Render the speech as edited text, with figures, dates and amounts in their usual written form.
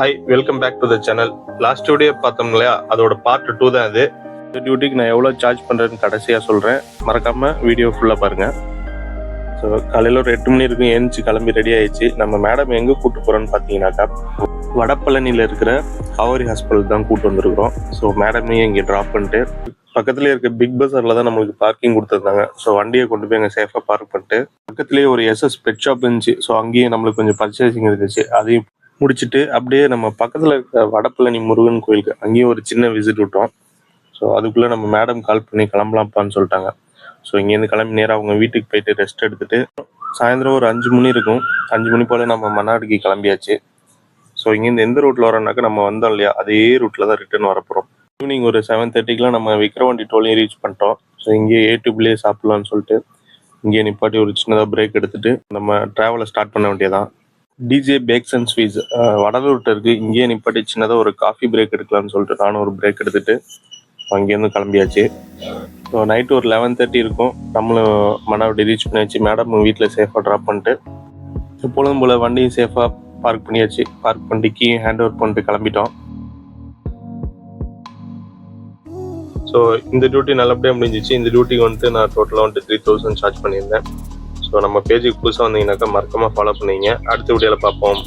Hi, welcome back to the channel. Last video பார்த்தோம் இல்லையா, அதோட பார்ட் 2 தான் இது. இந்த டியூட்டிக்கு நான் எவ்வளோ சார்ஜ் பண்ணுறேன்னு கடைசியாக சொல்கிறேன், மறக்காமல் வீடியோ ஃபுல்லாக பாருங்கள். ஸோ காலையில் ஒரு 8 மணி இருக்கும், ஏஞ்சி கிளம்பி ரெடி ஆயிடுச்சு. நம்ம மேடம் எங்கே கூப்பிட்டு போகிறோன்னு பார்த்தீங்கன்னாக்கா, வடபழனியில் இருக்கிற காவேரி ஹாஸ்பிட்டல் தான் கூப்பிட்டு வந்திருக்கிறோம். ஸோ மேடமையும் இங்கே ட்ராப் பண்ணிட்டு பக்கத்துலேயே இருக்க பிக் பஸாரில் தான் நம்மளுக்கு பார்க்கிங் கொடுத்துருந்தாங்க. ஸோ வண்டியை கொண்டு போய் அங்கே சேஃபாக பார்க் பண்ணிட்டு பக்கத்துலேயே ஒரு எஸ்எஸ் பெட் ஷாப் இருந்துச்சு. ஸோ அங்கேயும் நம்மளுக்கு கொஞ்சம் பர்ச்சேசிங் இருந்துச்சு. அதையும் முடிச்சுட்டு அப்படியே நம்ம பக்கத்தில் இருக்க வடபழனி முருகன் கோயிலுக்கு அங்கேயும் ஒரு சின்ன விசிட் விட்டோம். ஸோ அதுக்குள்ளே நம்ம மேடம் கால் பண்ணி கிளம்பலாம்ப்பான்னு சொல்லிட்டாங்க. ஸோ இங்கேருந்து கிளம்பி நேராக அவங்க வீட்டுக்கு போயிட்டு ரெஸ்ட் எடுத்துட்டு சாயந்தரம் ஒரு 5 மணி இருக்கும். 5 மணி போல் நம்ம மன்னாடிக்கு கிளம்பியாச்சு. ஸோ இங்கேருந்து எந்த ரூட்டில் வரோம்னாக்கா, நம்ம வந்தோம் இல்லையா, அதே ரூட்டில் தான் ரிட்டர்ன் வரப்போகிறோம். ஈவினிங் ஒரு 7:30க்குலாம் நம்ம விக்ரவாண்டி டோலையும் ரீச் பண்ணிட்டோம். ஸோ இங்கேயே ஏடிபிள்யே சாப்பிட்லான்னு சொல்லிட்டு இங்கேயே நிப்பாட்டி ஒரு சின்னதாக பிரேக் எடுத்துட்டு நம்ம ட்ராவலை ஸ்டார்ட் பண்ண வேண்டியதான். டிஜே பேக்ஸ் அண்ட் ஸ்வீட்ஸ் வடலூர்கிட்ட இருக்குது. இங்கேயே நிப்பாட்டி சின்னதாக ஒரு காஃபி பிரேக் எடுக்கலாம்னு சொல்லிட்டு நானும் ஒரு பிரேக் எடுத்துட்டு அங்கேருந்து கிளம்பியாச்சு. ஸோ நைட்டு ஒரு 11:30 இருக்கும். நம்மளும் மன்னாடி ரீச் பண்ணியாச்சு. மேடம் வீட்டில் சேஃபாக ட்ராப் பண்ணிட்டு எப்பொழுதும் போல் வண்டியும் சேஃபாக பார்க் பண்ணியாச்சு. பார்க் பண்ணிட்டு கீ ஹேண்ட் ஓவர் பண்ணிட்டு கிளம்பிட்டோம். ஸோ இந்த டியூட்டி நல்லபடியாக முடிஞ்சிச்சு. இந்த டியூட்டிக்கு வந்துட்டு நான் டோட்டலாக வந்துட்டு 3000 சார்ஜ் பண்ணியிருந்தேன். ஸோ நம்ம பேஜுக்கு புதுசாக வந்தீங்கன்னாக்கா மறக்காமல் ஃபாலோ பண்ணிங்க. அடுத்த வீடியோவில் பார்ப்போம்.